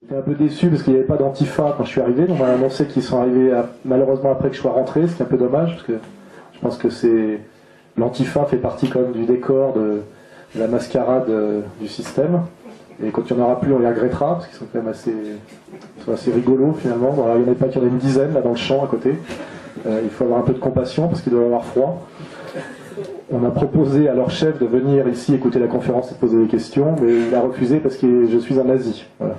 J'étais un peu déçu parce qu'il n'y avait pas d'Antifa quand je suis arrivé. On m'a annoncé qu'ils sont arrivés malheureusement après que je sois rentré, ce qui est un peu dommage parce que je pense que l'Antifa fait partie quand même du décor de la mascarade du système. Et quand il n'y en aura plus, on les regrettera parce qu'ils sont quand même assez rigolos finalement. Bon, alors, il n'y en a pas qu'il y en a une dizaine là dans le champ à côté. Il faut avoir un peu de compassion parce qu'ils doivent avoir froid. On a proposé à leur chef de venir ici écouter la conférence et poser des questions, mais il a refusé parce que je suis un nazi. Voilà.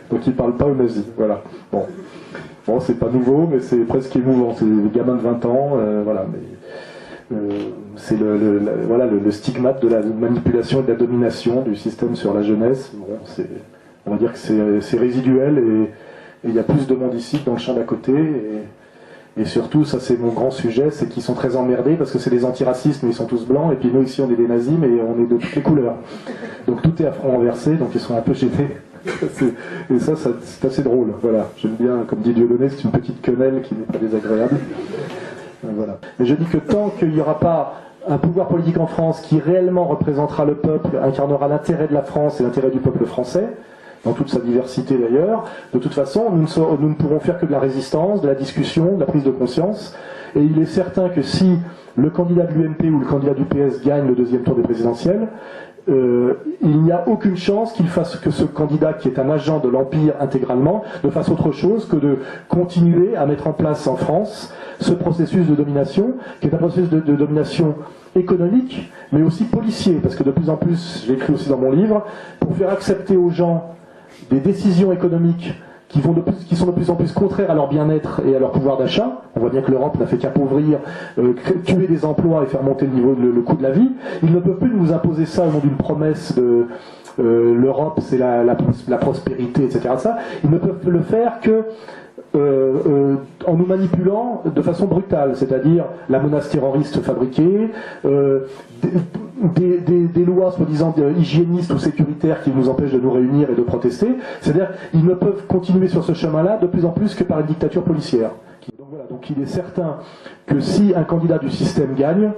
Donc il ne parle pas aux nazis. Voilà. Bon, c'est pas nouveau, mais c'est presque émouvant. C'est des gamins de 20 ans. Voilà. C'est le stigmate de la manipulation et de la domination du système sur la jeunesse. Bon, on va dire que c'est résiduel et il y a plus de monde ici que dans le champ d'à côté. Et surtout, ça c'est mon grand sujet, c'est qu'ils sont très emmerdés parce que c'est des antiracistes, mais ils sont tous blancs, et puis nous ici on est des nazis, mais on est de toutes les couleurs. Donc tout est à front renversé, donc ils sont un peu gênés. Et ça, c'est assez drôle. Voilà. J'aime bien, comme dit Dieudonné, c'est une petite quenelle qui n'est pas désagréable. Voilà. Mais je dis que tant qu'il n'y aura pas un pouvoir politique en France qui réellement représentera le peuple, incarnera l'intérêt de la France et l'intérêt du peuple français, dans toute sa diversité d'ailleurs, de toute façon, nous ne pourrons faire que de la résistance, de la discussion, de la prise de conscience. Et il est certain que si le candidat de l'UMP ou le candidat du PS gagne le deuxième tour des présidentielles, il n'y a aucune chance qu'il fasse que ce candidat qui est un agent de l'Empire intégralement ne fasse autre chose que de continuer à mettre en place en France ce processus de domination, qui est un processus de domination économique, mais aussi policier, parce que de plus en plus, je l'ai écrit aussi dans mon livre, pour faire accepter aux gens des décisions économiques qui sont de plus en plus contraires à leur bien-être et à leur pouvoir d'achat. On voit bien que l'Europe n'a fait qu'appauvrir, tuer des emplois et faire monter le coût de la vie. Ils ne peuvent plus nous imposer ça au nom d'une promesse de l'Europe, c'est la prospérité, etc. Ça. Ils ne peuvent le faire que en nous manipulant de façon brutale, c'est-à-dire la menace terroriste fabriquée, des lois soi-disant hygiénistes ou sécuritaires qui nous empêchent de nous réunir et de protester. C'est-à-dire ils ne peuvent continuer sur ce chemin-là de plus en plus que par une dictature policière. Donc il est certain que si un candidat du système gagne,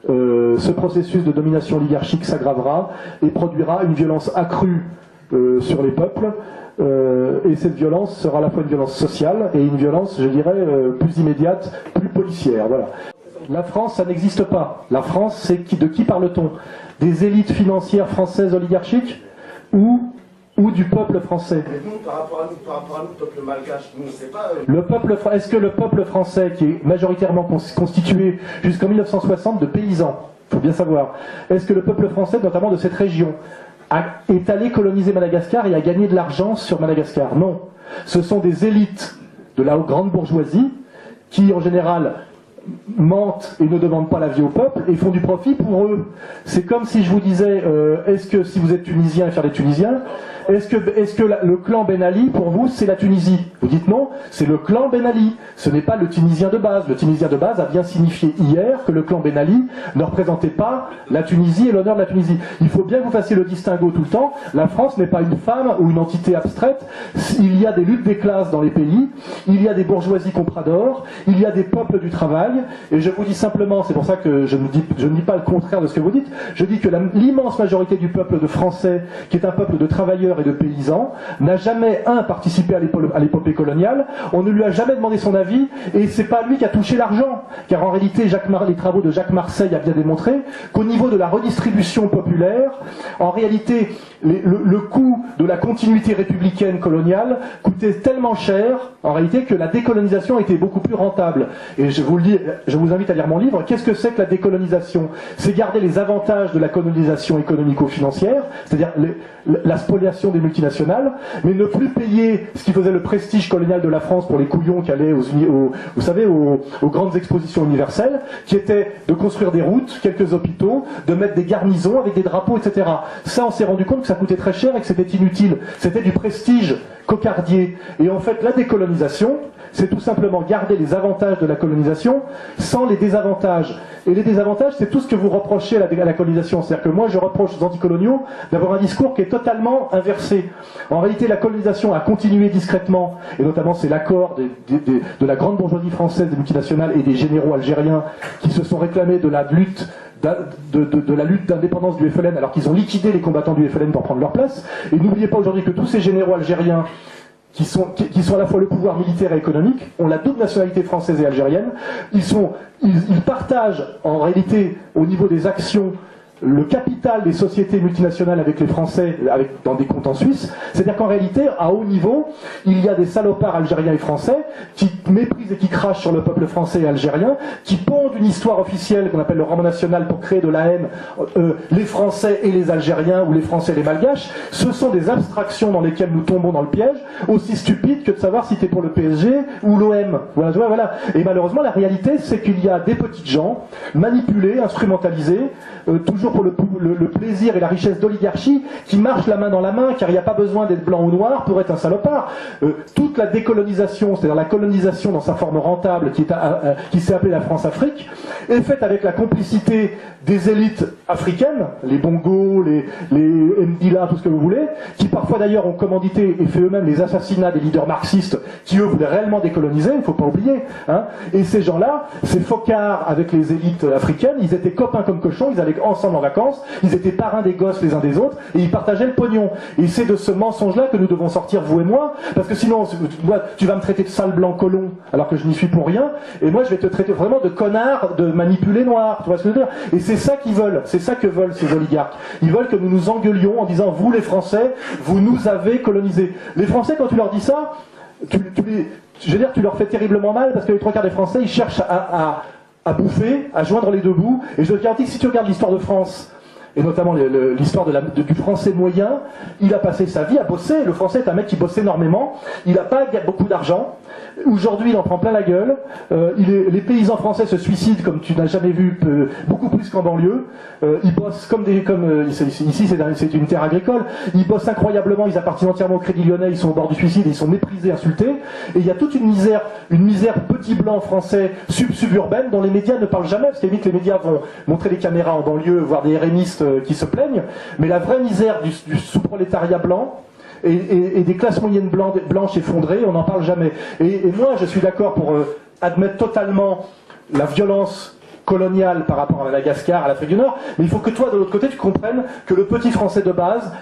ce processus de domination oligarchique s'aggravera et produira une violence accrue sur les peuples. Et cette violence sera à la fois une violence sociale et une violence, je dirais, plus immédiate, plus policière. Voilà. La France, ça n'existe pas. La France, c'est de qui parle-t-on? Des élites financières françaises oligarchiques ou du peuple français? Mais nous, par rapport à nous, peuple malgache, nous, c'est pas... Est-ce que le peuple français, qui est majoritairement constitué jusqu'en 1960 de paysans, il faut bien savoir, est-ce que le peuple français, notamment de cette région, est allé coloniser Madagascar et a gagné de l'argent sur Madagascar? Non. Ce sont des élites de la grande bourgeoisie qui, en général, mentent et ne demandent pas la vie au peuple et font du profit pour eux. C'est comme si je vous disais, est-ce que si vous êtes tunisien et faire des tunisiens, est-ce que le clan Ben Ali, pour vous, c'est la Tunisie? Vous dites non, c'est le clan Ben Ali. Ce n'est pas le Tunisien de base. Le Tunisien de base a bien signifié hier que le clan Ben Ali ne représentait pas la Tunisie et l'honneur de la Tunisie. Il faut bien que vous fassiez le distinguo tout le temps. La France n'est pas une femme ou une entité abstraite. Il y a des luttes des classes dans les pays, il y a des bourgeoisies compradors, il y a des peuples du travail, et je vous dis simplement, c'est pour ça que je ne dis pas le contraire de ce que vous dites, je dis que l'immense majorité du peuple de Français, qui est un peuple de travailleurs et de paysans, n'a jamais, participé à l'épopée coloniale, on ne lui a jamais demandé son avis, et c'est pas lui qui a touché l'argent, car en réalité, les travaux de Jacques Marseille a bien démontré qu'au niveau de la redistribution populaire, en réalité, le coût de la continuité républicaine coloniale coûtait tellement cher, en réalité, que la décolonisation était beaucoup plus rentable. Et je vous le dis, je vous invite à lire mon livre. Qu'est-ce que c'est que la décolonisation? C'est garder les avantages de la colonisation économico-financière, c'est-à-dire la spoliation des multinationales, mais ne plus payer ce qui faisait le prestige colonial de la France pour les couillons qui allaient vous savez, aux grandes expositions universelles, qui était de construire des routes, quelques hôpitaux, de mettre des garnisons avec des drapeaux, etc. Ça, on s'est rendu compte que ça coûtait très cher et que c'était inutile. C'était du prestige cocardier. Et en fait, la décolonisation, c'est tout simplement garder les avantages de la colonisation sans les désavantages. Et les désavantages, c'est tout ce que vous reprochez à la colonisation. C'est-à-dire que moi, je reproche aux anticoloniaux d'avoir un discours qui est totalement inversé. En réalité, la colonisation a continué discrètement, et notamment c'est l'accord de la grande bourgeoisie française, des multinationales et des généraux algériens qui se sont réclamés de la lutte de la lutte d'indépendance du FLN, alors qu'ils ont liquidé les combattants du FLN pour prendre leur place. Et n'oubliez pas aujourd'hui que tous ces généraux algériens qui sont à la fois le pouvoir militaire et économique, ont la double nationalité française et algérienne. Ils partagent en réalité au niveau des actions le capital des sociétés multinationales avec les Français dans des comptes en Suisse. C'est-à-dire qu'en réalité, à haut niveau, il y a des salopards algériens et français qui méprisent et qui crachent sur le peuple français et algérien, qui pondent une histoire officielle qu'on appelle le roman national pour créer de la haine, les Français et les Algériens, ou les Français et les Malgaches. Ce sont des abstractions dans lesquelles nous tombons dans le piège, aussi stupides que de savoir si t'es pour le PSG ou l'OM. Voilà. Et malheureusement, la réalité, c'est qu'il y a des petites gens manipulés, instrumentalisés, toujours pour le plaisir et la richesse d'oligarchie, qui marchent la main dans la main, car il n'y a pas besoin d'être blanc ou noir pour être un salopard. Toute la décolonisation, c'est-à-dire la colonisation dans sa forme rentable, qui s'est appelée la France-Afrique, est faite avec la complicité des élites africaines, les Bongo, les Ndila, tout ce que vous voulez, qui parfois d'ailleurs ont commandité et fait eux-mêmes les assassinats des leaders marxistes, qui eux voulaient réellement décoloniser, il ne faut pas oublier. Hein. Et ces gens-là, ces focards avec les élites africaines, ils étaient copains comme cochons, ils allaient ensemble en vacances, ils étaient parrains des gosses les uns des autres, et ils partageaient le pognon. Et c'est de ce mensonge-là que nous devons sortir, vous et moi, parce que sinon, tu vas me traiter de sale blanc colon, alors que je n'y suis pour rien, et moi je vais te traiter vraiment de connard, de manipulé noir, tu vois ce que je veux dire? Et c'est ça qu'ils veulent, c'est ça que veulent ces oligarques. Ils veulent que nous nous engueulions en disant, vous les Français, vous nous avez colonisés. Les Français, quand tu leur dis ça, je veux dire, tu leur fais terriblement mal, parce que les trois quarts des Français, ils cherchent à bouffer, à joindre les deux bouts. Et je te garantis que si tu regardes l'histoire de France, et notamment l'histoire du français moyen, il a passé sa vie à bosser. Le français est un mec qui bosse énormément, il n'a pas beaucoup d'argent, aujourd'hui il en prend plein la gueule, les paysans français se suicident comme tu n'as jamais vu, beaucoup plus qu'en banlieue, ils bossent ici c'est une terre agricole, ils bossent incroyablement, ils appartiennent entièrement au Crédit Lyonnais, ils sont au bord du suicide, ils sont méprisés, insultés, et il y a toute une misère petit blanc français suburbaine dont les médias ne parlent jamais, parce qu'à la limite les médias vont montrer les caméras en banlieue, voir des RMistes qui se plaignent, mais la vraie misère du sous-prolétariat blanc et des classes moyennes blanches effondrées, on n'en parle jamais. Et moi, je suis d'accord pour admettre totalement la violence coloniale par rapport à Madagascar, à l'Afrique du Nord, mais il faut que toi, de l'autre côté, tu comprennes que le petit français de base,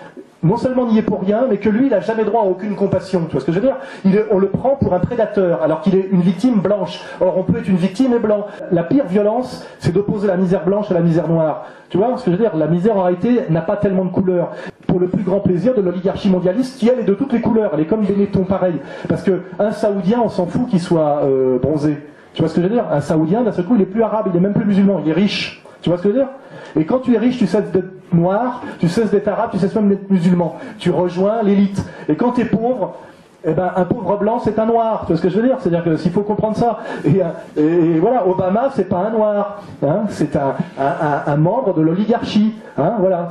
non seulement n'y est pour rien, mais que lui, il n'a jamais droit à aucune compassion. Tu vois ce que je veux dire? On le prend pour un prédateur, alors qu'il est une victime blanche. Or, on peut être une victime et blanc. La pire violence, c'est d'opposer la misère blanche à la misère noire. Tu vois ce que je veux dire? La misère, en réalité, n'a pas tellement de couleurs. Pour le plus grand plaisir de l'oligarchie mondialiste, qui, elle, est de toutes les couleurs. Elle est comme Benetton, pareil. Parce qu'un Saoudien, on s'en fout qu'il soit bronzé. Tu vois ce que je veux dire? Un Saoudien, d'un seul coup, il est plus arabe, il est même plus musulman, il est riche. Tu vois ce que je veux dire? Et quand tu es riche, tu cesses d'être noir, tu cesses d'être arabe, tu cesses même d'être musulman. Tu rejoins l'élite. Et quand tu es pauvre, eh ben, un pauvre blanc, c'est un noir. Tu vois ce que je veux dire? C'est-à-dire que s'il faut comprendre ça. Et voilà, Obama, c'est pas un noir. Hein, c'est un membre de l'oligarchie. Hein, voilà.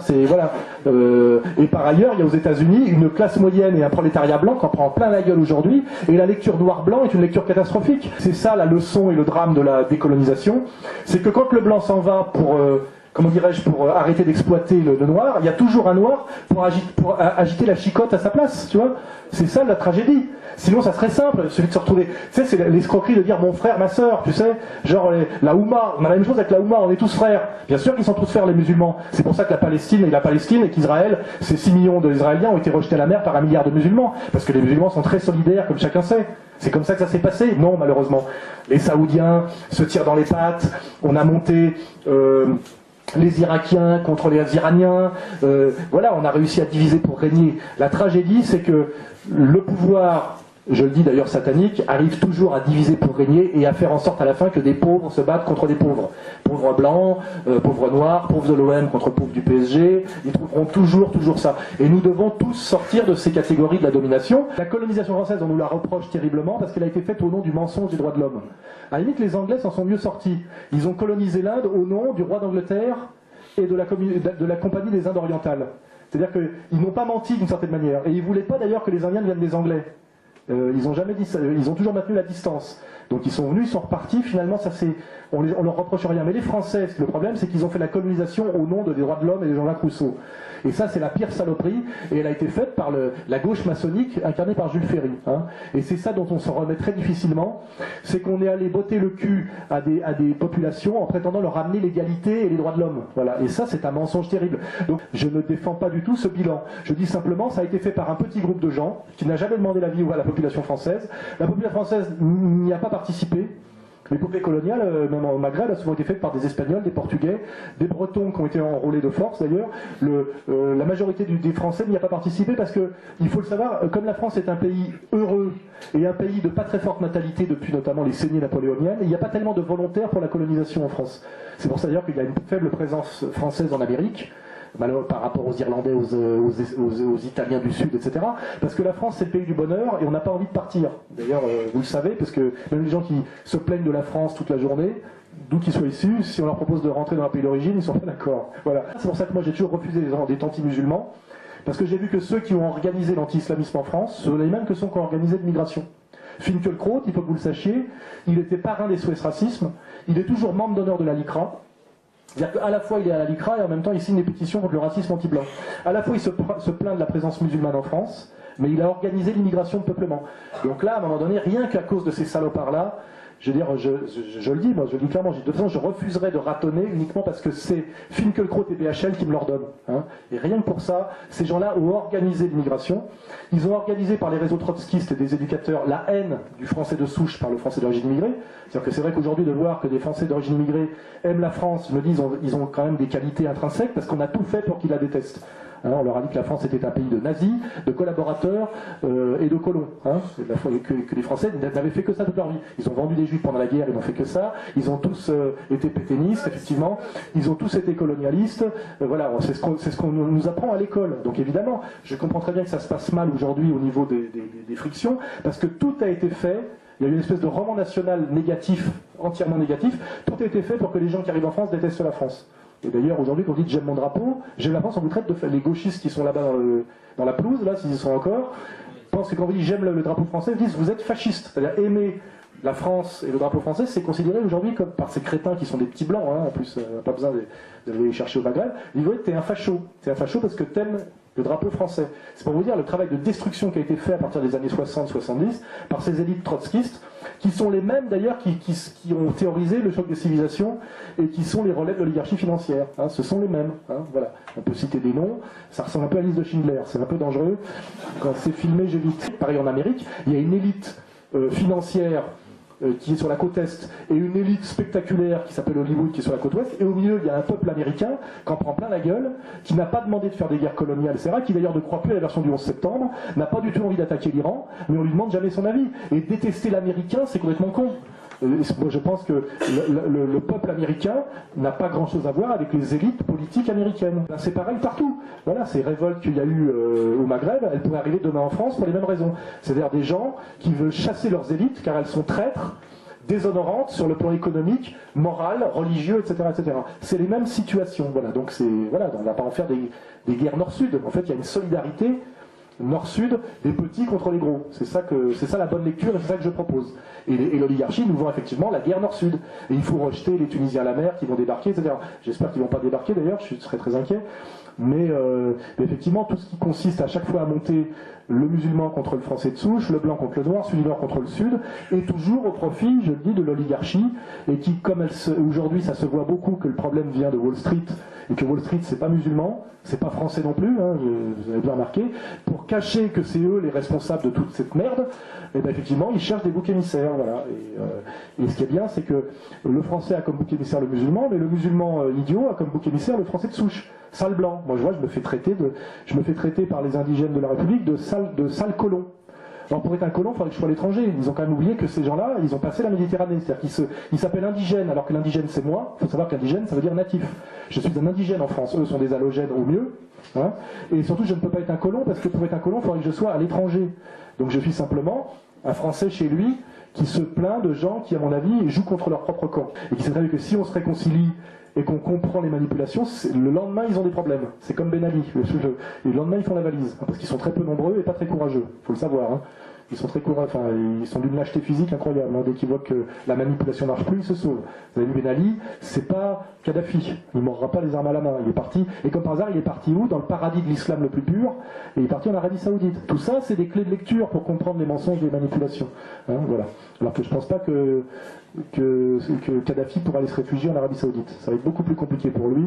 Et par ailleurs, il y a aux États-Unis une classe moyenne et un prolétariat blanc qui en prend plein la gueule aujourd'hui. Et la lecture noir-blanc est une lecture catastrophique. C'est ça la leçon et le drame de la décolonisation. C'est que quand le blanc s'en va pour arrêter d'exploiter le noir, il y a toujours un noir pour agiter la chicotte à sa place, tu vois. C'est ça la tragédie. Sinon, ça serait simple, celui de se retrouver. Tu sais, c'est l'escroquerie de dire mon frère, ma sœur, tu sais. Genre, la Oumma, on a la même chose avec la Oumma, on est tous frères. Bien sûr qu'ils sont tous frères, les musulmans. C'est pour ça que la Palestine et qu'Israël, ces 6 millions d'Israéliens ont été rejetés à la mer par 1 milliard de musulmans. Parce que les musulmans sont très solidaires, comme chacun sait. C'est comme ça que ça s'est passé? Non, malheureusement. Les Saoudiens se tirent dans les pattes, on a monté, les Irakiens contre les Iraniens, voilà, on a réussi à diviser pour régner. La tragédie, c'est que le pouvoir, je le dis d'ailleurs satanique, arrive toujours à diviser pour régner et à faire en sorte à la fin que des pauvres se battent contre des pauvres. Pauvres blancs, pauvres noirs, pauvres de l'OM contre pauvres du PSG, ils trouveront toujours ça. Et nous devons tous sortir de ces catégories de la domination. La colonisation française, on nous la reproche terriblement parce qu'elle a été faite au nom du mensonge des droits de l'homme. À la limite, les Anglais s'en sont mieux sortis. Ils ont colonisé l'Inde au nom du roi d'Angleterre et de la Compagnie des Indes orientales. C'est-à-dire qu'ils n'ont pas menti d'une certaine manière. Et ils ne voulaient pas d'ailleurs que les Indiens deviennent des Anglais. Ils ont jamais dit ça, ils ont toujours maintenu la distance. Donc ils sont venus, ils sont repartis, finalement on leur reproche rien. Mais les Français, le problème c'est qu'ils ont fait la colonisation au nom des droits de l'homme et de Jean-Jacques Rousseau. Et ça c'est la pire saloperie, et elle a été faite par la gauche maçonnique incarnée par Jules Ferry. Hein. Et c'est ça dont on s'en remet très difficilement, c'est qu'on est allé botter le cul à des populations en prétendant leur ramener l'égalité et les droits de l'homme. Voilà. Et ça c'est un mensonge terrible. Donc je ne défends pas du tout ce bilan. Je dis simplement ça a été fait par un petit groupe de gens qui n'a jamais demandé l'avis à la population française. La population française n'y a pas participé. L'épopée coloniale, même au Maghreb, a souvent été faite par des Espagnols, des Portugais, des Bretons qui ont été enrôlés de force d'ailleurs. La majorité des Français n'y a pas participé parce que, il faut le savoir, comme la France est un pays heureux et un pays de pas très forte natalité depuis notamment les saignées napoléoniennes, il n'y a pas tellement de volontaires pour la colonisation en France. C'est pour ça d'ailleurs qu'il y a une faible présence française en Amérique, par rapport aux Irlandais, aux Italiens du Sud, etc. Parce que la France, c'est le pays du bonheur et on n'a pas envie de partir. D'ailleurs, vous le savez, parce que même les gens qui se plaignent de la France toute la journée, d'où qu'ils soient issus, si on leur propose de rentrer dans un pays d'origine, ils ne sont pas d'accord. Voilà. C'est pour ça que moi j'ai toujours refusé des anti-musulmans, parce que j'ai vu que ceux qui ont organisé l'anti-islamisme en France, sont les mêmes que ceux qui ont organisé l'immigration. Finkielkraut, il faut que vous le sachiez, il était parrain des SOS Racisme, il est toujours membre d'honneur de la LICRA. C'est-à-dire qu'à la fois il est à la LICRA et en même temps il signe des pétitions contre le racisme anti-blanc. À la fois il se plaint de la présence musulmane en France, mais il a organisé l'immigration de peuplement. Donc là, à un moment donné, rien qu'à cause de ces salopards-là, je veux dire, je le dis, moi, je le dis clairement, de toute façon, je refuserai de ratonner uniquement parce que c'est Finkielkraut et BHL qui me l'ordonnent. Hein. Et rien que pour ça, ces gens-là ont organisé l'immigration. Ils ont organisé par les réseaux trotskistes et des éducateurs la haine du français de souche par le français d'origine immigrée. C'est-à-dire que c'est vrai qu'aujourd'hui, de voir que des français d'origine immigrée aiment la France, je me dis, ils ont quand même des qualités intrinsèques parce qu'on a tout fait pour qu'ils la détestent. Hein, on leur a dit que la France était un pays de nazis, de collaborateurs et de colons. Hein, que les Français n'avaient fait que ça toute leur vie. Ils ont vendu des Juifs pendant la guerre, ils n'ont fait que ça. Ils ont tous été pétainistes, effectivement. Ils ont tous été colonialistes. Voilà, c'est ce qu'on nous apprend à l'école. Donc évidemment, je comprends très bien que ça se passe mal aujourd'hui au niveau des frictions, parce que tout a été fait. Il y a eu une espèce de roman national négatif, entièrement négatif. Tout a été fait pour que les gens qui arrivent en France détestent la France. Et d'ailleurs, aujourd'hui, quand on dit j'aime mon drapeau, j'aime la France, on vous traite de les gauchistes qui sont là-bas dans la pelouse, là, s'ils y sont encore, pensent que quand on dit j'aime le drapeau français, ils disent vous êtes fasciste. C'est-à-dire aimer la France et le drapeau français, c'est considéré aujourd'hui comme par ces crétins qui sont des petits blancs, hein, en plus, pas besoin d'aller les chercher au Maghreb, ils disent t'es un facho. T'es un facho parce que t'aimes le drapeau français. C'est pour vous dire le travail de destruction qui a été fait à partir des années 60-70 par ces élites trotskistes, qui sont les mêmes d'ailleurs qui ont théorisé le choc des civilisations et qui sont les relais de l'oligarchie financière. Hein, ce sont les mêmes. Hein, voilà. On peut citer des noms, ça ressemble un peu à la liste de Schindler, c'est un peu dangereux. Quand c'est filmé, j'évite. Pareil en Amérique, il y a une élite financière qui est sur la côte Est, et une élite spectaculaire qui s'appelle Hollywood, qui est sur la côte Ouest, et au milieu, il y a un peuple américain qui en prend plein la gueule, qui n'a pas demandé de faire des guerres coloniales, etc., qui d'ailleurs ne croit plus à la version du 11 septembre, n'a pas du tout envie d'attaquer l'Iran, mais on lui demande jamais son avis. Et détester l'américain, c'est complètement con. Moi, je pense que le peuple américain n'a pas grand-chose à voir avec les élites politiques américaines. Ben, c'est pareil partout. Voilà, ces révoltes qu'il y a eu au Maghreb, elles pourraient arriver demain en France pour les mêmes raisons. C'est-à-dire des gens qui veulent chasser leurs élites car elles sont traîtres, déshonorantes sur le plan économique, moral, religieux, etc., etc. C'est les mêmes situations. Voilà, donc voilà, on ne va pas en faire des guerres nord-sud. En fait, il y a une solidarité nord-sud, des petits contre les gros. C'est ça la bonne lecture et c'est ça que je propose. Et l'oligarchie nous vend effectivement la guerre nord-sud. Et il faut rejeter les Tunisiens à la mer qui vont débarquer, etc. J'espère qu'ils ne vont pas débarquer d'ailleurs, je serais très inquiet. Mais effectivement, tout ce qui consiste à chaque fois à monter le musulman contre le français de souche, le blanc contre le noir, celui du nord contre le sud, est toujours au profit, je le dis, de l'oligarchie, et qui, comme aujourd'hui ça se voit beaucoup que le problème vient de Wall Street, et que Wall Street c'est pas musulman, c'est pas français non plus, hein, vous avez bien remarqué, pour cacher que c'est eux les responsables de toute cette merde, et bien effectivement ils cherchent des boucs émissaires, voilà. Et ce qui est bien, c'est que le français a comme bouc émissaire le musulman, mais le musulman idiot a comme bouc émissaire le français de souche, sale blanc. Moi je vois, je me fais traiter par les indigènes de la République de sale colon. Alors pour être un colon, il faudrait que je sois à l'étranger. Ils ont quand même oublié que ces gens-là, ils ont passé la Méditerranée. C'est-à-dire qu'ils s'appellent indigènes, alors que l'indigène c'est moi. Il faut savoir qu'indigène, ça veut dire natif. Je suis un indigène en France. Eux sont des allogènes au mieux. Hein. Et surtout, je ne peux pas être un colon, parce que pour être un colon, il faudrait que je sois à l'étranger. Donc je suis simplement un Français chez lui, qui se plaint de gens qui, à mon avis, jouent contre leur propre camp. Et qui sait très bien que si on se réconcilie et qu'on comprend les manipulations, le lendemain ils ont des problèmes. C'est comme Ben Ali. Le lendemain ils font la valise, hein, parce qu'ils sont très peu nombreux et pas très courageux. Il faut le savoir. Hein. Ils sont très courageux, enfin, ils sont d'une lâcheté physique incroyable. Hein. Dès qu'ils voient que la manipulation marche plus, ils se sauvent. Vous avez vu Ben Ali, c'est pas Kadhafi. Il ne mordra pas les armes à la main. Il est parti, et comme par hasard, il est parti où? Dans le paradis de l'islam le plus pur, et il est parti en Arabie Saoudite. Tout ça, c'est des clés de lecture pour comprendre les mensonges et les manipulations. Hein, voilà. Alors que je pense pas que Kadhafi pourra aller se réfugier en Arabie Saoudite. Ça va être beaucoup plus compliqué pour lui.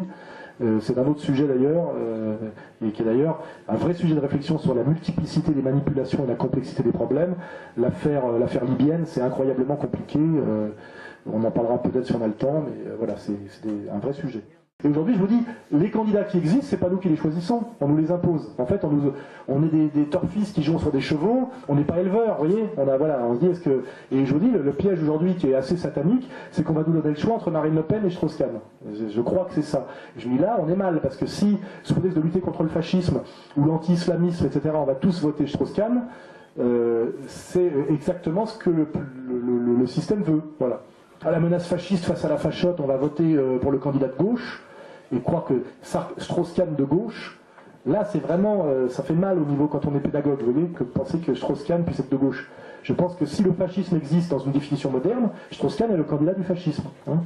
C'est un autre sujet d'ailleurs, et qui est d'ailleurs un vrai sujet de réflexion sur la multiplicité des manipulations et la complexité des problèmes. L'affaire libyenne, c'est incroyablement compliqué. On en parlera peut-être si on a le temps, mais voilà, c'est un vrai sujet. Et aujourd'hui, je vous dis, les candidats qui existent, c'est pas nous qui les choisissons, on nous les impose. En fait, on est des torfistes qui jouent sur des chevaux, on n'est pas éleveurs, vous voyez. On se dit, et je vous dis, le piège aujourd'hui qui est assez satanique, c'est qu'on va nous donner le choix entre Marine Le Pen et Strauss-Kahn. Je crois que c'est ça. Je me dis là, on est mal, parce que si, sous prétexte de lutter contre le fascisme, ou l'anti-islamisme, etc., on va tous voter Strauss-Kahn, c'est exactement ce que le système veut. Voilà. À la menace fasciste face à la fachotte, on va voter pour le candidat de gauche, et croire que Strauss-Kahn de gauche, là c'est vraiment, ça fait mal au niveau quand on est pédagogue, vous voyez, que penser que Strauss-Kahn puisse être de gauche. Je pense que si le fascisme existe dans une définition moderne, Strauss-Kahn est le candidat du fascisme. Hein.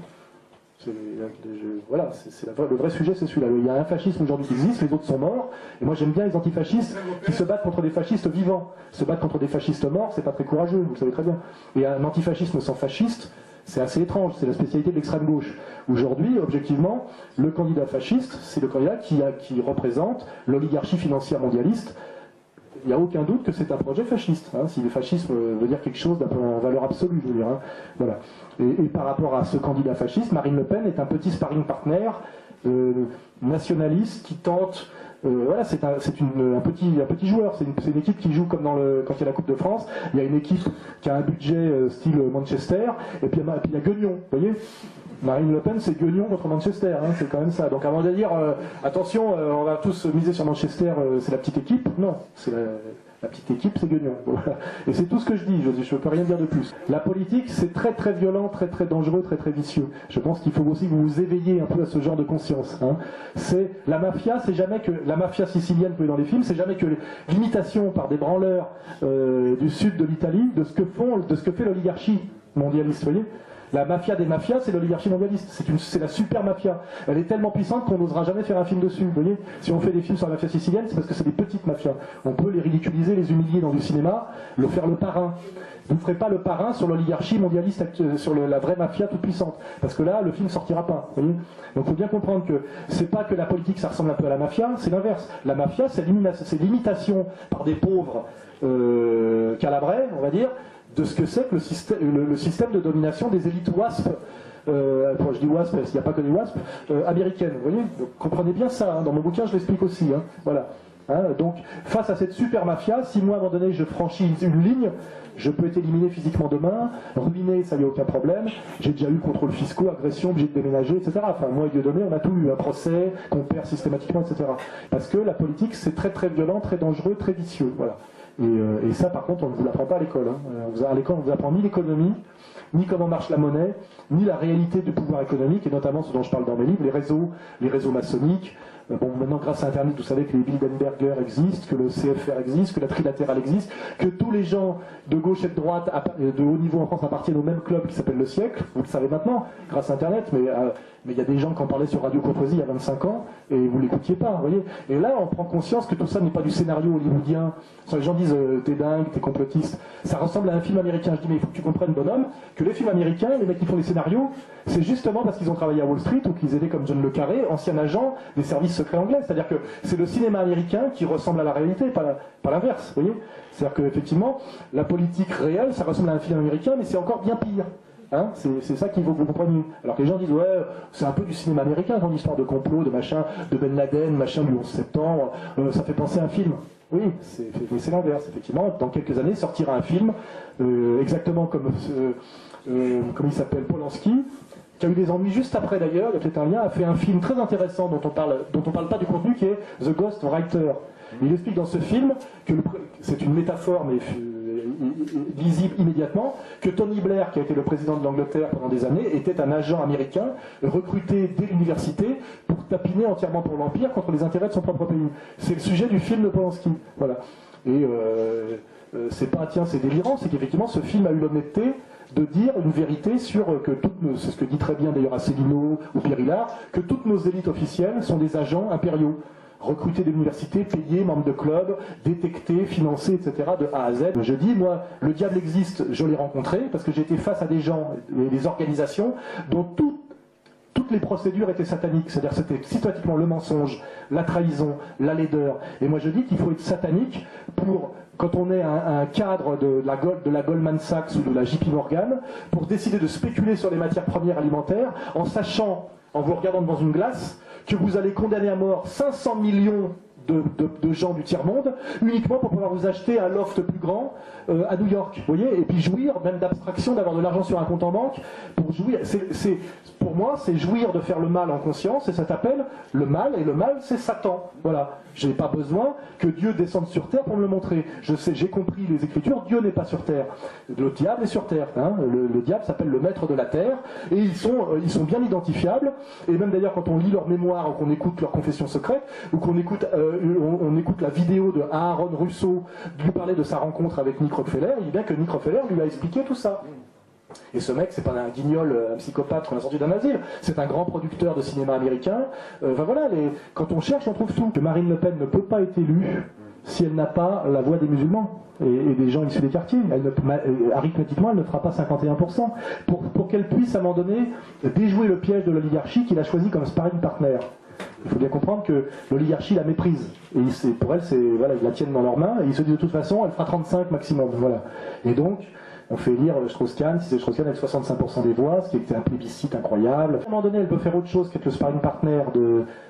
Voilà, le vrai sujet, c'est celui-là. Il y a un fascisme aujourd'hui qui existe, les autres sont morts, et moi j'aime bien les antifascistes qui se battent contre des fascistes vivants. Se battre contre des fascistes morts, c'est pas très courageux, vous le savez très bien. Et un antifascisme sans fasciste, c'est assez étrange, c'est la spécialité de l'extrême gauche. Aujourd'hui, objectivement, le candidat fasciste, c'est le candidat qui représente l'oligarchie financière mondialiste. Il n'y a aucun doute que c'est un projet fasciste. Hein, si le fascisme veut dire quelque chose en valeur absolue, je veux dire. Hein, voilà. Et par rapport à ce candidat fasciste, Marine Le Pen est un petit sparring partner nationaliste qui tente. Voilà, c'est un petit joueur. C'est une équipe qui joue comme quand il y a la Coupe de France. Il y a une équipe qui a un budget style Manchester, et puis il y a Guignon, vous voyez. Marine Le Pen, c'est Guignon contre Manchester, hein, c'est quand même ça. Donc avant de dire, attention, on va tous miser sur Manchester, c'est la petite équipe. Non, c'est la petite équipe, c'est Guignon. Voilà. Et c'est tout ce que je dis, je ne peux rien dire de plus. La politique, c'est très très violent, très très dangereux, très très vicieux. Je pense qu'il faut aussi que vous vous éveillez un peu à ce genre de conscience. Hein. La mafia, c'est jamais que la mafia sicilienne que dans les films, c'est jamais que l'imitation par des branleurs du sud de l'Italie de ce que fait l'oligarchie mondialiste, vous voyez. La mafia des mafias, c'est l'oligarchie mondialiste. C'est la super mafia. Elle est tellement puissante qu'on n'osera jamais faire un film dessus. Vous voyez, si on fait des films sur la mafia sicilienne, c'est parce que c'est des petites mafias. On peut les ridiculiser, les humilier dans du cinéma, faire le parrain. Vous ne ferez pas le parrain sur l'oligarchie mondialiste, sur la vraie mafia toute puissante. Parce que là, le film ne sortira pas. Vous voyez. Donc il faut bien comprendre que c'est pas que la politique, ça ressemble un peu à la mafia, c'est l'inverse. La mafia, c'est l'imitation par des pauvres calabrais, on va dire, de ce que c'est que le système de domination des élites WASP, quand je dis WASP, il n'y a pas que des WASP, américaines, vous voyez. Donc, comprenez bien ça, hein, dans mon bouquin je l'explique aussi, hein, voilà. Hein, donc, face à cette super mafia, si moi à un moment donné je franchis une ligne, je peux être éliminé physiquement demain, ruiné, ça n'y a aucun problème, j'ai déjà eu contrôles fiscaux, agression, obligé de déménager, etc. Enfin, moi et Dieudonné, on a tout eu, un procès, qu'on perd systématiquement, etc. Parce que la politique, c'est très très violent, très dangereux, très vicieux, voilà. Et ça, par contre, on ne vous l'apprend pas à l'école. Hein. À l'école, on ne vous apprend ni l'économie, ni comment marche la monnaie, ni la réalité du pouvoir économique, et notamment ce dont je parle dans mes livres, les réseaux maçonniques. Bon, maintenant, grâce à Internet, vous savez que les Bilderberger existent, que le CFR existe, que la trilatérale existe, que tous les gens de gauche et de droite, de haut niveau en France, appartiennent au même club qui s'appelle Le Siècle. Vous le savez maintenant, grâce à Internet, mais il y a des gens qui en parlaient sur Radio Courtoisie il y a 25 ans, et vous ne l'écoutiez pas, vous voyez. Et là, on prend conscience que tout ça n'est pas du scénario hollywoodien. Les gens disent, t'es dingue, t'es complotiste. Ça ressemble à un film américain. Je dis, mais il faut que tu comprennes, bonhomme, que les films américains, les mecs qui font les scénarios, c'est justement parce qu'ils ont travaillé à Wall Street, ou qu'ils étaient comme John Le Carré, ancien agent des services secrets anglais. C'est-à-dire que c'est le cinéma américain qui ressemble à la réalité, pas l'inverse, vous voyez. C'est-à-dire qu'effectivement, la politique réelle, ça ressemble à un film américain, mais c'est encore bien pire. Hein, c'est ça qu'il faut que vous compreniez. Alors que les gens disent, ouais, c'est un peu du cinéma américain, ton histoire de complot, de machin, de Ben Laden, machin du 11 septembre, ça fait penser à un film. Oui, c'est l'inverse, effectivement. Dans quelques années, sortira un film, exactement comme il s'appelle, Polanski, qui a eu des ennuis juste après d'ailleurs, il y a peut-être un lien, a fait un film très intéressant dont on parle pas du contenu, qui est The Ghost Writer. Il explique dans ce film que c'est une métaphore, mais lisible immédiatement, que Tony Blair, qui a été le président de l'Angleterre pendant des années, était un agent américain recruté dès l'université pour tapiner entièrement pour l'Empire contre les intérêts de son propre pays. C'est le sujet du film de Polanski. Voilà. Et c'est pas tiens c'est délirant, c'est qu'effectivement ce film a eu l'honnêteté de dire une vérité sur que toutes nos, c'est ce que dit très bien d'ailleurs Asselineau ou Pierre Hillard, que toutes nos élites officielles sont des agents impériaux, recrutés de l'université, payés, membres de clubs, détectés, financés, etc. de A à Z. Je dis, moi, le diable existe, je l'ai rencontré, parce que j'étais face à des gens et des organisations dont toutes les procédures étaient sataniques, c'est-à-dire c'était systématiquement le mensonge, la trahison, la laideur. Et moi je dis qu'il faut être satanique pour, quand on est un cadre de la Goldman Sachs ou de la JP Morgan, pour décider de spéculer sur les matières premières alimentaires, en sachant, en vous regardant devant une glace, que vous allez condamner à mort 500 millions de gens du tiers-monde, uniquement pour pouvoir vous acheter un loft plus grand à New York, vous voyez, et puis jouir même d'abstraction, d'avoir de l'argent sur un compte en banque, pour jouir, pour moi, c'est jouir de faire le mal en conscience, et ça s'appelle le mal, et le mal, c'est Satan. Voilà. Je n'ai pas besoin que Dieu descende sur terre pour me le montrer. Je sais, j'ai compris les Écritures, Dieu n'est pas sur terre. Le diable est sur terre. Hein. Le diable s'appelle le maître de la terre, et ils sont bien identifiables, et même d'ailleurs quand on lit leurs mémoires, ou qu'on écoute leurs confessions secrètes, ou qu'on écoute, on écoute la vidéo de Aaron Russo lui parler de sa rencontre avec Nick Rockefeller, il dit bien que Nick Rockefeller lui a expliqué tout ça. Et ce mec, c'est pas un guignol, un psychopathe qu'on a sorti d'un asile, c'est un grand producteur de cinéma américain. Enfin voilà, quand on cherche, on trouve tout. Que Marine Le Pen ne peut pas être élue si elle n'a pas la voix des musulmans et des gens issus des quartiers. Arithmétiquement, elle ne fera pas 51%. Pour qu'elle puisse, à un moment donné, déjouer le piège de l'oligarchie qu'il a choisi comme sparring partner. Il faut bien comprendre que l'oligarchie la méprise. Et pour elle, voilà, ils la tiennent dans leurs mains et ils se disent de toute façon, elle fera 35 maximum. Voilà. Et donc, on fait élire Strauss-Kahn, si c'est Strauss-Kahn avec 65% des voix, ce qui était un plébiscite incroyable. À un moment donné, elle peut faire autre chose qu'être le sparring partner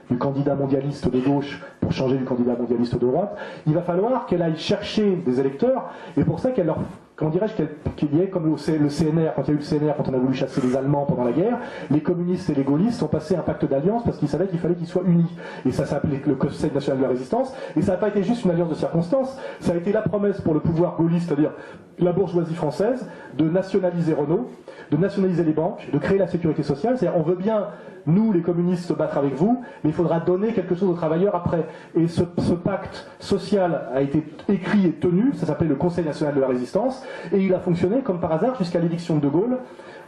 du candidat mondialiste de gauche pour changer du candidat mondialiste de droite. Il va falloir qu'elle aille chercher des électeurs, et pour ça qu'elle leur... Comment dirais-je, qu'il y ait comme le CNR, quand il y a eu le CNR, quand on a voulu chasser les Allemands pendant la guerre, les communistes et les gaullistes ont passé un pacte d'alliance parce qu'ils savaient qu'il fallait qu'ils soient unis. Et ça s'appelait le Conseil national de la résistance, et ça n'a pas été juste une alliance de circonstances, ça a été la promesse pour le pouvoir gaulliste, c'est-à-dire la bourgeoisie française, de nationaliser Renault, de nationaliser les banques, de créer la sécurité sociale, c'est-à-dire on veut bien, nous les communistes, se battre avec vous, mais il faudra donner quelque chose aux travailleurs après. Et ce pacte social a été écrit et tenu, ça s'appelait le Conseil national de la résistance, et il a fonctionné comme par hasard jusqu'à l'éviction de De Gaulle.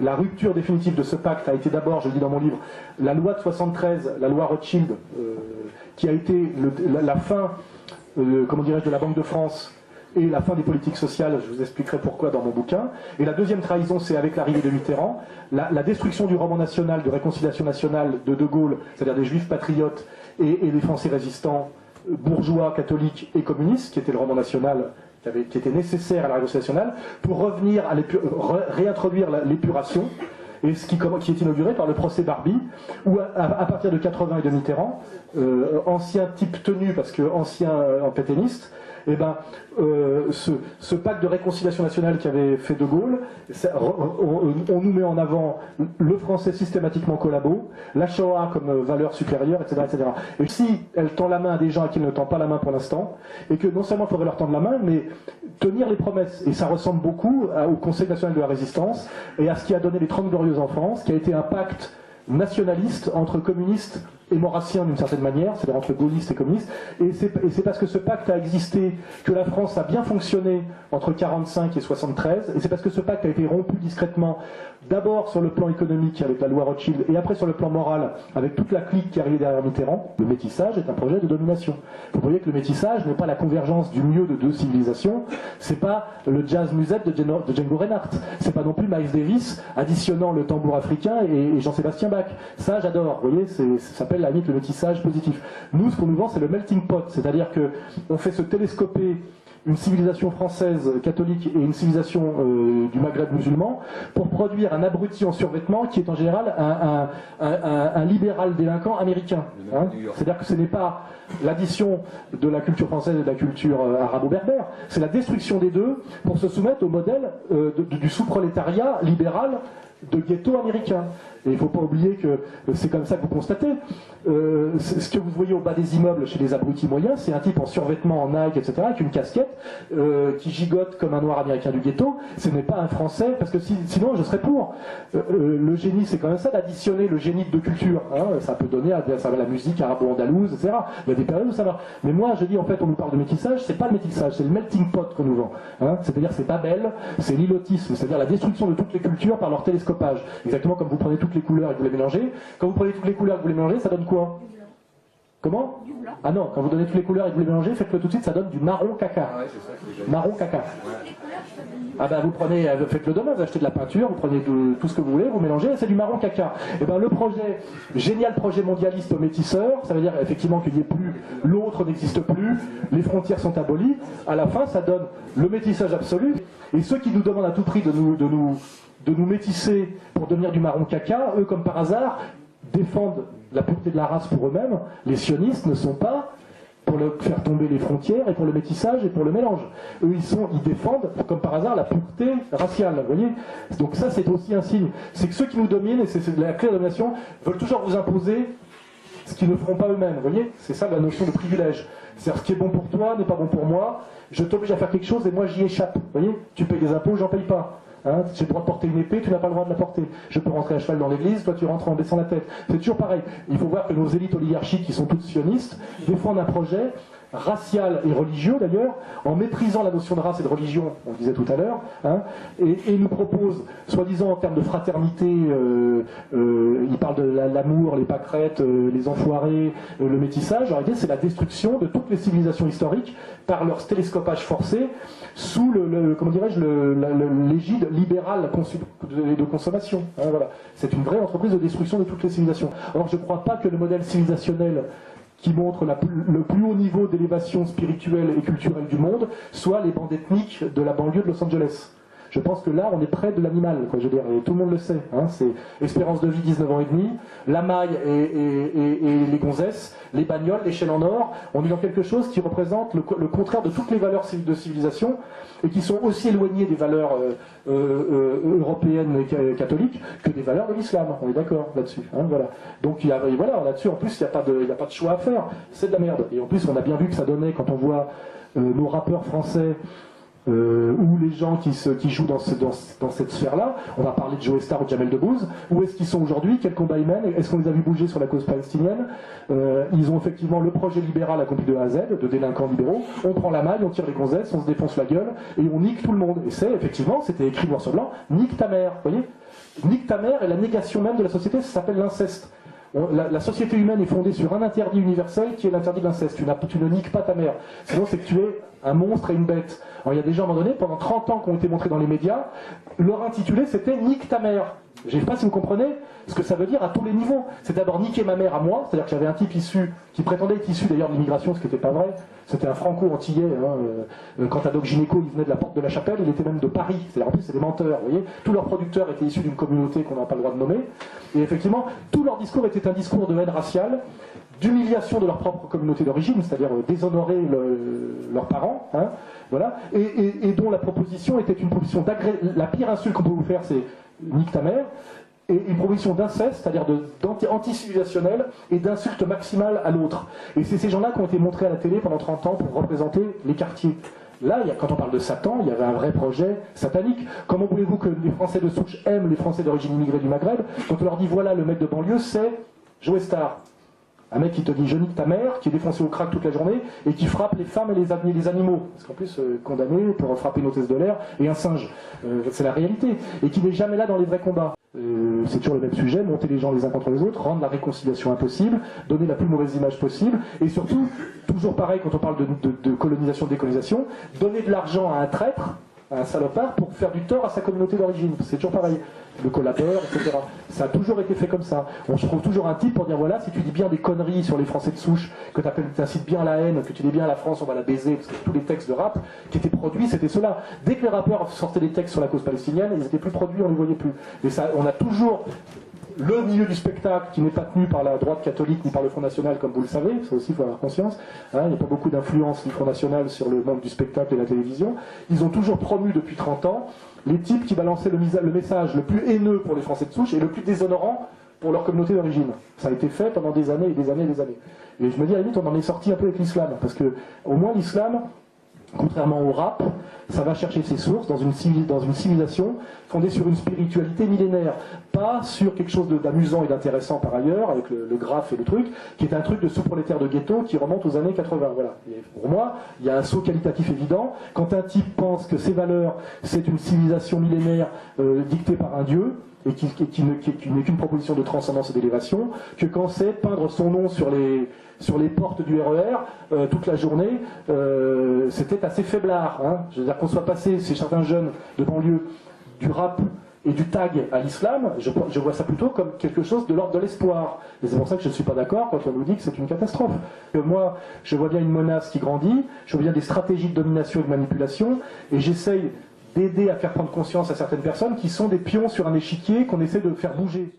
La rupture définitive de ce pacte a été d'abord, je le dis dans mon livre, la loi de 73, la loi Rothschild, qui a été la fin, comment dirais-je, de la Banque de France, et la fin des politiques sociales, je vous expliquerai pourquoi dans mon bouquin. Et la deuxième trahison, c'est avec l'arrivée de Mitterrand, la destruction du roman national, de réconciliation nationale de De Gaulle, c'est-à-dire des juifs patriotes et des Français résistants, bourgeois, catholiques et communistes, qui était le roman national qui était nécessaire à la réconciliation nationale, pour revenir à réintroduire l'épuration, et ce qui est inauguré par le procès Barbie, où à partir de 80 et de Mitterrand, ancien type tenu, parce que ancien pétainiste, eh ben, ce pacte de réconciliation nationale qu'avait fait De Gaulle, on nous met en avant le français systématiquement collabo, la Shoah comme valeur supérieure, etc., etc. Et si elle tend la main à des gens à qui elle ne tend pas la main pour l'instant, et que non seulement il faudrait leur tendre la main, mais tenir les promesses. Et ça ressemble beaucoup au Conseil national de la résistance et à ce qui a donné les 30 glorieuses en France, qui a été un pacte nationaliste entre communistes et maurassiens d'une certaine manière, c'est-à-dire entre gaullistes et communistes, et c'est parce que ce pacte a existé que la France a bien fonctionné entre 45 et 73, et c'est parce que ce pacte a été rompu discrètement, d'abord sur le plan économique avec la loi Rothschild, et après sur le plan moral avec toute la clique qui arrivait derrière Mitterrand. Le métissage est un projet de domination. Vous voyez que le métissage n'est pas la convergence du mieux de deux civilisations, c'est pas le jazz musette de Django Reinhardt, c'est pas non plus Miles Davis additionnant le tambour africain et Jean-Sébastien Bach. Ça j'adore, vous voyez, ça s'appelle la mythe le métissage positif. Nous, ce qu'on nous vend, c'est le melting pot, c'est-à-dire que on fait se télescoper une civilisation française catholique et une civilisation du Maghreb musulman pour produire un abruti en survêtement qui est en général un libéral délinquant américain. Hein. C'est-à-dire que ce n'est pas l'addition de la culture française et de la culture arabo-berbère, c'est la destruction des deux pour se soumettre au modèle du sous-prolétariat libéral de ghetto américain. Et il ne faut pas oublier que c'est comme ça que vous constatez. Ce que vous voyez au bas des immeubles chez les abrutis moyens, c'est un type en survêtement, en Nike, etc., avec une casquette, qui gigote comme un noir américain du ghetto. Ce n'est pas un Français, parce que sinon je serais pour. Le génie, c'est quand même ça, d'additionner le génie de culture. Hein, ça peut donner à la musique arabo-andalouse, etc. Il y a des périodes où ça va. Mais moi, je dis, en fait, on nous parle de métissage, c'est pas le métissage, c'est le melting pot qu'on nous vend. Hein, c'est-à-dire, c'est Babel, c'est l'ilotisme, c'est-à-dire la destruction de toutes les cultures par leur télescopage. Exactement comme vous prenez toutes les couleurs et que vous les mélangez. Quand vous prenez toutes les couleurs et que vous les mélangez, ça donne quoi? Comment? Ah non, quand vous donnez toutes les couleurs et que vous les mélangez, faites-le tout de suite, ça donne du marron caca. Ah ouais, c'est ça que j'ai. Marron caca. Ah ben vous prenez, faites-le demain, vous achetez de la peinture, vous prenez tout ce que vous voulez, vous mélangez, et c'est du marron caca. Et ben le projet, génial projet mondialiste aux métisseurs, ça veut dire effectivement qu'il n'y ait plus, l'autre n'existe plus, les frontières sont abolies, à la fin ça donne le métissage absolu, et ceux qui nous demandent à tout prix de nous métisser pour devenir du marron caca, eux comme par hasard, défendent la pureté de la race pour eux-mêmes. Les sionistes ne sont pas pour faire tomber les frontières et pour le métissage et pour le mélange. Eux, ils défendent, comme par hasard, la pureté raciale. Vous voyez? Donc ça, c'est aussi un signe. C'est que ceux qui nous dominent, et c'est la clé de la domination, veulent toujours vous imposer ce qu'ils ne feront pas eux-mêmes. Vous voyez? C'est ça la notion de privilège. C'est-à-dire, ce qui est bon pour toi n'est pas bon pour moi. Je t'oblige à faire quelque chose et moi, j'y échappe. Vous voyez? Tu payes des impôts, j'en paye pas. Hein, j'ai le droit de porter une épée, tu n'as pas le droit de la porter. Je peux rentrer à cheval dans l'église, toi tu rentres en baissant la tête. C'est toujours pareil. Il faut voir que nos élites oligarchiques, qui sont toutes sionistes, défendent un projet racial et religieux d'ailleurs, en méprisant la notion de race et de religion, on le disait tout à l'heure, hein, et nous proposent, soi-disant en termes de fraternité, ils parlent de l'amour, les pâquerettes, les enfoirés, le métissage. En réalité, c'est la destruction de toutes les civilisations historiques par leur télescopage forcé sous comment dirais-je, l'égide libérale de consommation. Hein, voilà. C'est une vraie entreprise de destruction de toutes les civilisations. Or, je ne crois pas que le modèle civilisationnel qui montre le plus haut niveau d'élévation spirituelle et culturelle du monde soit les bandes ethniques de la banlieue de Los Angeles. Je pense que là, on est près de l'animal, quoi, je veux dire, et tout le monde le sait. Hein, c'est espérance de vie 19 ans et demi, la maille et les gonzesses, les bagnoles, l'échelle en or. On est dans quelque chose qui représente le contraire de toutes les valeurs de civilisation et qui sont aussi éloignées des valeurs européennes et catholiques que des valeurs de l'islam. On est d'accord là-dessus. Hein, voilà. Donc voilà, là-dessus, en plus, il n'y a pas de choix à faire. C'est de la merde. Et en plus, on a bien vu que ça donnait quand on voit nos rappeurs français. Ou les gens qui jouent dans cette sphère-là, on va parler de Joe Star ou de Jamel Debbouze, où est-ce qu'ils sont aujourd'hui, quel combat ils mènent, est-ce qu'on les a vus bouger sur la cause palestinienne? Ils ont effectivement le projet libéral accompli de A à Z, de délinquants libéraux, on prend la maille, on tire les gonzesses, on se défonce la gueule, et on nique tout le monde. Et c'est effectivement, c'était écrit noir sur blanc, nique ta mère, vous voyez? Nique ta mère est la négation même de la société, ça s'appelle l'inceste. La société humaine est fondée sur un interdit universel qui est l'interdit de l'inceste. Tu ne niques pas ta mère. Sinon, c'est que tu es un monstre et une bête. Alors, il y a des gens, à un moment donné, pendant 30 ans qui ont été montrés dans les médias, leur intitulé, c'était « Nique ta mère ». Je ne sais pas si vous comprenez ce que ça veut dire à tous les niveaux. C'est d'abord niquer ma mère à moi, c'est-à-dire que j'avais un type qui prétendait être issu d'ailleurs de l'immigration, ce qui n'était pas vrai. C'était un franco-antillais. Hein, quant à Doc Gynéco, il venait de la porte de la Chapelle, il était même de Paris. C'est-à-dire en plus, c'est des menteurs. Vous voyez, tous leurs producteurs étaient issus d'une communauté qu'on n'a pas le droit de nommer. Et effectivement, tout leur discours était un discours de haine raciale, d'humiliation de leur propre communauté d'origine, c'est-à-dire déshonorer leurs parents, hein, voilà, et dont la proposition était une proposition la pire insulte qu'on peut vous faire, c'est nique ta mère, et une proposition d'inceste, c'est-à-dire anti-civilisationnelle et d'insulte maximale à l'autre. Et c'est ces gens-là qui ont été montrés à la télé pendant 30 ans pour représenter les quartiers. Là, quand on parle de Satan, il y avait un vrai projet satanique. Comment voulez-vous que les Français de souche aiment les Français d'origine immigrée du Maghreb quand on leur dit voilà, le mec de banlieue, c'est Joe Star. Un mec qui te dit je nique ta mère, qui est défoncé au crack toute la journée et qui frappe les femmes et les animaux. Parce qu'en plus, condamné pour frapper une hôtesse de l'air et un singe. C'est la réalité. Et qui n'est jamais là dans les vrais combats. C'est toujours le même sujet, monter les gens les uns contre les autres, rendre la réconciliation impossible, donner la plus mauvaise image possible, et surtout, toujours pareil quand on parle de colonisation, de décolonisation, donner de l'argent à un traître, à un salopard, pour faire du tort à sa communauté d'origine. C'est toujours pareil. Le collabore, etc. Ça a toujours été fait comme ça. On se trouve toujours un type pour dire voilà, si tu dis bien des conneries sur les Français de souche, que tu incites bien la haine, que tu dis bien la France, on va la baiser, parce que tous les textes de rap qui étaient produits, c'était cela. Dès que les rappeurs sortaient des textes sur la cause palestinienne, ils étaient plus produits, on ne les voyait plus. Et ça, on a toujours le milieu du spectacle qui n'est pas tenu par la droite catholique ni par le Front National, comme vous le savez, ça aussi il faut avoir conscience, hein, il n'y a pas beaucoup d'influence du Front National sur le monde du spectacle et de la télévision. Ils ont toujours promu depuis 30 ans les types qui balançaient le message le plus haineux pour les Français de souche et le plus déshonorant pour leur communauté d'origine. Ça a été fait pendant des années et des années et des années. Et je me dis, à la limite, on en est sorti un peu avec l'islam, parce que au moins l'islam, contrairement au rap, ça va chercher ses sources dans une civilisation fondée sur une spiritualité millénaire, pas sur quelque chose d'amusant et d'intéressant par ailleurs, avec le graphe et le truc, qui est un truc de sous-prolétaire de ghetto qui remonte aux années 80. Voilà. Et pour moi, il y a un saut qualitatif évident. Quand un type pense que ses valeurs, c'est une civilisation millénaire dictée par un dieu, et qui n'est qu'une proposition de transcendance et d'élévation, que quand c'est peindre son nom sur les portes du RER toute la journée, c'était assez faiblard. Hein. Je veux dire qu'on soit passé, chez certains jeunes de banlieue, du rap et du tag à l'islam, je vois ça plutôt comme quelque chose de l'ordre de l'espoir. Et c'est pour ça que je ne suis pas d'accord quand on nous dit que c'est une catastrophe. Moi, je vois bien une menace qui grandit, je vois bien des stratégies de domination et de manipulation, et j'essaye d'aider à faire prendre conscience à certaines personnes qui sont des pions sur un échiquier qu'on essaie de faire bouger.